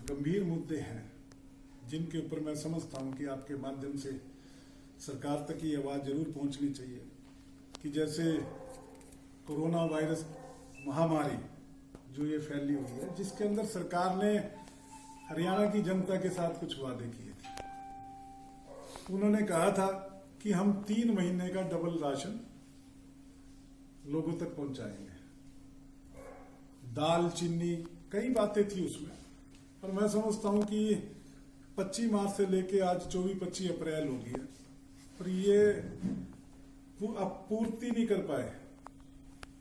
गंभीर मुद्दे हैं जिनके ऊपर मैं समझता हूं कि आपके माध्यम से सरकार तक ये आवाज जरूर पहुंचनी चाहिए कि जैसे कोरोना वायरस महामारी जो ये फैली हुई है, जिसके अंदर सरकार ने हरियाणा की जनता के साथ कुछ वादे किए थे। उन्होंने कहा था कि हम 3 महीने का डबल राशन लोगों तक पहुंचाएंगे। दाल, चीनी, कई बातें थी उसमें, और मैं समझता हूं कि 25 मार्च से लेके आज 24-25 अप्रैल हो गई है, और ये अब पूर्ति नहीं कर पाए।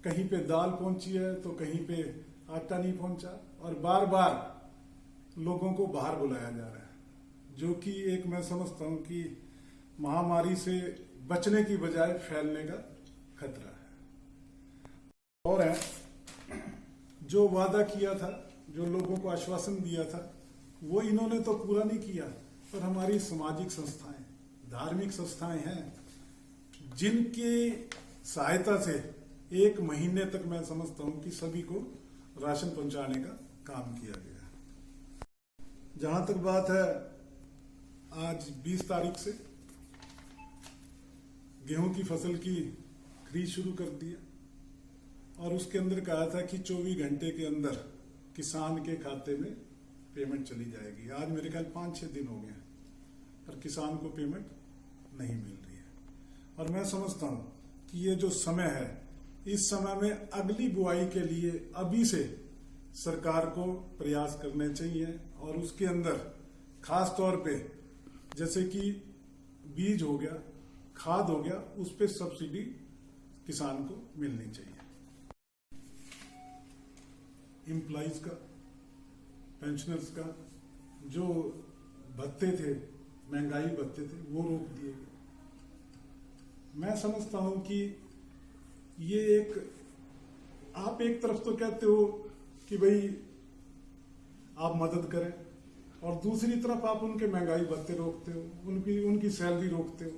कहीं पे दाल पहुंची है तो कहीं पे आटा नहीं पहुंचा, और बार बार लोगों को बाहर बुलाया जा रहा है, जो कि एक मैं समझता हूं कि महामारी से बचने की बजाय फैलने का खतरा है। और है जो वादा किया था, जो लोगों को आश्वासन दिया था, वो इन्होंने तो पूरा नहीं किया। पर हमारी सामाजिक संस्थाएं, धार्मिक संस्थाएं हैं जिनकी सहायता से 1 महीने तक मैं समझता हूं कि सभी को राशन पहुंचाने का काम किया गया। जहां तक बात है, आज 20 तारीख से गेहूं की फसल की खरीद शुरू कर दी है, और उसके अंदर कहा था कि 24 घंटे के अंदर किसान के खाते में पेमेंट चली जाएगी। आज मेरे ख्याल 5-6 दिन हो गए हैं, पर किसान को पेमेंट नहीं मिल रही है। और मैं समझता हूं कि ये जो समय है, इस समय में अगली बुआई के लिए अभी से सरकार को प्रयास करने चाहिए, और उसके अंदर खास तौर पे जैसे कि बीज हो गया, खाद हो गया, उस पर सब्सिडी किसान को मिलनी चाहिए। एम्प्लॉइज का, पेंशनर्स का जो भत्ते थे, महंगाई भत्ते थे, वो रोक दिए गए। मैं समझता हूं कि ये आप एक तरफ तो कहते हो कि भाई आप मदद करें, और दूसरी तरफ आप उनके महंगाई भत्ते रोकते हो, उनकी सैलरी रोकते हो।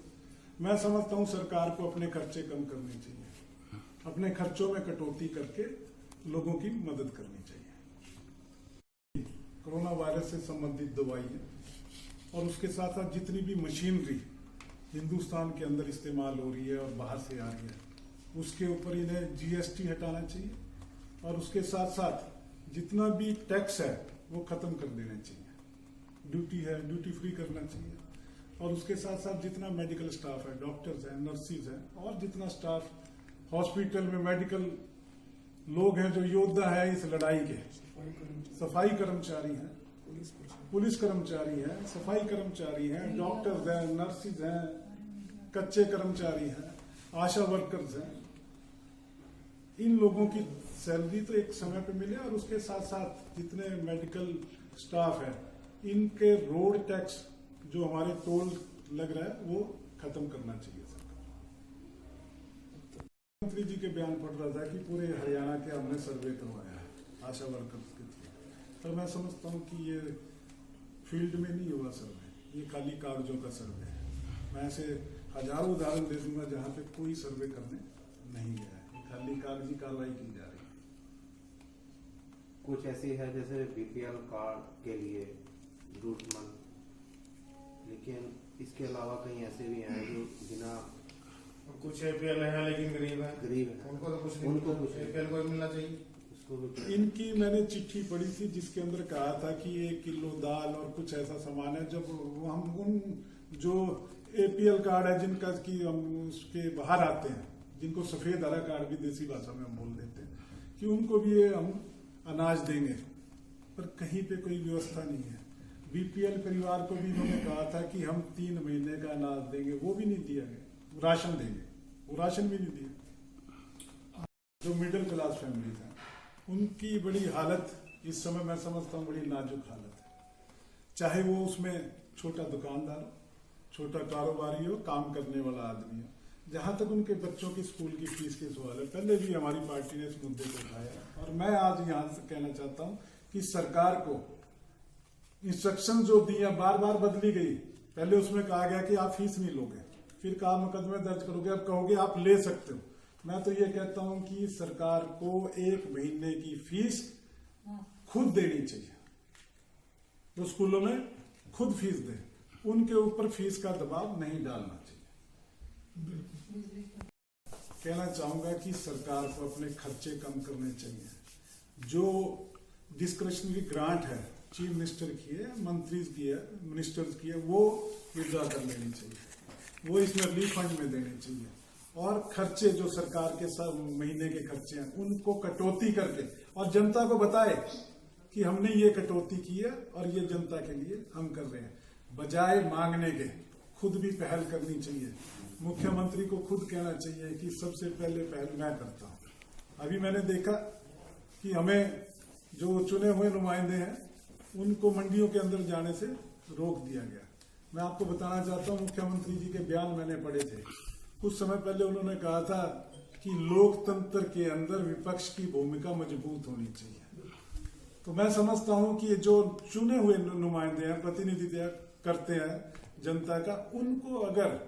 मैं समझता हूं सरकार को अपने खर्चे कम करने चाहिए, अपने खर्चों में कटौती करके लोगों की मदद करनी चाहिए। कोरोना वायरस से संबंधित दवाइयां और उसके साथ साथ जितनी भी मशीनरी हिंदुस्तान के अंदर इस्तेमाल हो रही है और बाहर से आ रही है, उसके ऊपर इन्हें जीएसटी हटाना चाहिए, और उसके साथ साथ जितना भी टैक्स है वो खत्म कर देना चाहिए। ड्यूटी है, ड्यूटी फ्री करना चाहिए, और उसके साथ साथ जितना मेडिकल स्टाफ है, डॉक्टर्स हैं, नर्सिस हैं, और जितना स्टाफ हॉस्पिटल में मेडिकल लोग हैं जो योद्धा है इस लड़ाई के, सफाई कर्मचारी हैं, पुलिस कर्मचारी हैं, सफाई कर्मचारी हैं, डॉक्टर्स हैं, नर्सिस हैं, कच्चे कर्मचारी हैं, आशा वर्कर्स हैं, इन लोगों की सैलरी तो एक समय पे मिले, और उसके साथ साथ जितने मेडिकल स्टाफ है, इनके रोड टैक्स जो हमारे टोल लग रहा है वो खत्म करना चाहिए सरकार। मुख्यमंत्री जी के बयान पढ़ रहा था कि पूरे हरियाणा के हमने सर्वे करवाया है आशा वर्कर्स के थ्रू, पर मैं समझता हूँ कि ये फील्ड में नहीं हुआ सर्वे, ये खाली कागजों का सर्वे है। मैं ऐसे हजारों उदाहरण दे दूंगा जहां पे कोई सर्वे करने नहीं गया है, खाली कागजी कार्रवाई की जा रही है। कुछ ऐसी है जैसे बीपीएल कार्ड के लिए जरूरतमंद, लेकिन इसके अलावा कहीं ऐसे भी हैं जो बिना, कुछ एपीएल है लेकिन गरीब है, उनको तो कुछ नहीं, उनको कुछ एपीएल को मिलना चाहिए। इनकी मैंने चिट्ठी पढ़ी थी जिसके अंदर कहा था कि 1 किलो दाल और कुछ ऐसा सामान है, जब हम उन जो एपीएल कार्ड है जिनका कि हम उसके बाहर आते हैं, जिनको सफेद हरा कार्ड भी देसी भाषा में हम बोल देते हैं, कि उनको भी ये हम अनाज देंगे, पर कहीं पे कोई व्यवस्था नहीं है। बीपीएल परिवार को भी इन्होंने कहा था कि हम 3 महीने का अनाज देंगे, वो भी नहीं दिया गया। राशन देंगे, वो राशन भी नहीं दिया। जो मिडिल क्लास फैमिली है उनकी बड़ी हालत इस समय मैं समझता हूँ बड़ी नाजुक हालत है, चाहे वो उसमें छोटा दुकानदार हो, छोटा कारोबारी हो, काम करने वाला आदमी हो। जहां तक उनके बच्चों की स्कूल की फीस के सवाल है, पहले भी हमारी पार्टी ने इस मुद्दे को उठाया, और मैं आज यहां से कहना चाहता हूं कि सरकार को इंस्ट्रक्शन जो दी है बार बार बदली गई। पहले उसमें कहा गया कि आप फीस नहीं लोगे, फिर कहा मुकदमे दर्ज करोगे, अब कहोगे आप ले सकते हो। मैं तो ये कहता हूं कि सरकार को 1 महीने की फीस खुद देनी चाहिए, वो स्कूलों में खुद फीस दें, उनके ऊपर फीस का दबाव नहीं डालना चाहिए। कहना चाहूंगा कि सरकार को अपने खर्चे कम करने चाहिए। जो डिस्क्रिशनरी ग्रांट है चीफ मिनिस्टर की है, मंत्रीज की है, मिनिस्टर्स की है, वो विड्रॉ कर लेनी चाहिए, वो इसमें रिलीफ फंड में देने चाहिए। और खर्चे जो सरकार के सब महीने के खर्चे हैं उनको कटौती करके और जनता को बताए कि हमने ये कटौती की है और ये जनता के लिए हम कर रहे हैं, बजाय मांगने के खुद भी पहल करनी चाहिए। मुख्यमंत्री को खुद कहना चाहिए कि सबसे पहले पहल मैं करता हूं। अभी मैंने देखा कि हमें जो चुने हुए नुमाइंदे हैं उनको मंडियों के अंदर जाने से रोक दिया गया। मैं आपको बताना चाहता हूं, मुख्यमंत्री जी के बयान मैंने पढ़े थे। कुछ समय पहले उन्होंने कहा था कि लोकतंत्र के अंदर विपक्ष की भूमिका मजबूत होनी चाहिए। तो मैं समझता हूं कि ये जो चुने हुए नुमाइंदे हैं, प्रतिनिधित्व करते हैं जनता का, उनको अगर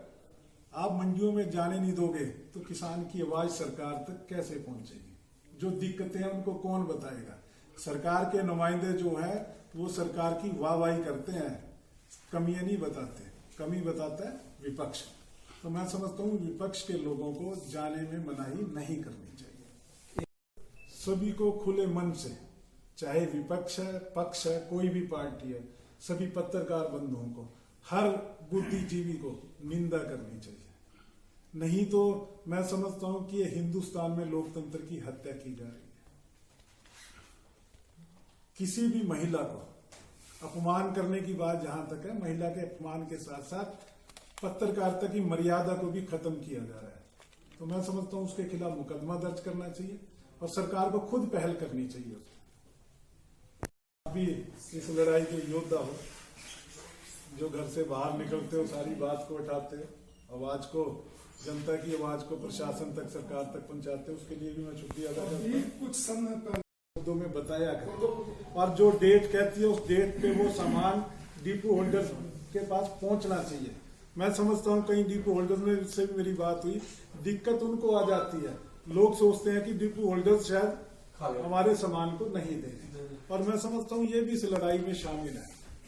आप मंडियों में जाने नहीं दोगे तो किसान की आवाज सरकार तक कैसे पहुंचेगी? जो दिक्कतें हैं उनको कौन बताएगा? सरकार के नुमाइंदे जो है वो सरकार की वाहवाही करते हैं, कमियां नहीं बताते, कमी बताता है विपक्ष। तो मैं समझता हूं विपक्ष के लोगों को जाने में मनाही नहीं करनी चाहिए। सभी को खुले मन से, चाहे विपक्ष है, पक्ष है, कोई भी पार्टी है, सभी पत्रकार बंधुओं को, हर बुद्धिजीवी को निंदा करनी चाहिए। नहीं तो मैं समझता हूं कि ये हिंदुस्तान में लोकतंत्र की हत्या की जा रही है। किसी भी महिला को अपमान करने की बात जहां तक है, महिला के अपमान के साथ साथ पत्रकारिता की मर्यादा को भी खत्म किया जा रहा है। तो मैं समझता हूं उसके खिलाफ मुकदमा दर्ज करना चाहिए और सरकार को खुद पहल करनी चाहिए। अभी इस लड़ाई के योद्धा हो, जो घर से बाहर निकलते हो, सारी बात को उठाते हो, आवाज को, जनता की आवाज को प्रशासन तक, सरकार तक पहुंचाते हो, उसके लिए भी मैं शुक्रिया अदा करता हूं। कुछ समय पहले में बताया करो और जो डेट कहती है उस डेट पे वो सामान डिपो होल्डर्स के पास पहुंचना चाहिए। मैं समझता हूं कई डिपो होल्डर्स में से भी मेरी बात हुई, दिक्कत उनको आ जाती है। लोग सोचते हैं कि डिपो होल्डर्स शायद हमारे सामान को नहीं दे रहे, और मैं समझता हूं ये भी इस लड़ाई में शामिल है।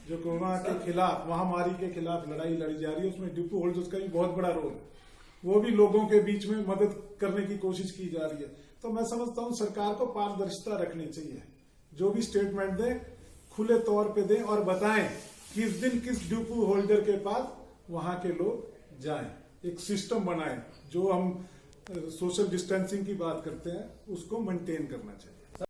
जो कोरोना के खिलाफ, महामारी के खिलाफ लड़ाई लड़ी जा रही है, उसमें डिपो होल्डर्स का भी बहुत बड़ा रोल है। वो भी लोगों के बीच में मदद करने की कोशिश की जा रही है। तो मैं समझता हूं सरकार को पारदर्शिता रखनी चाहिए, जो भी स्टेटमेंट दे खुले तौर पे दें और बताएं किस दिन किस डिपो होल्डर के पास वहां के लोग जाएं। एक सिस्टम बनाएं, जो हम सोशल डिस्टेंसिंग की बात करते हैं उसको मेंटेन करना चाहिए।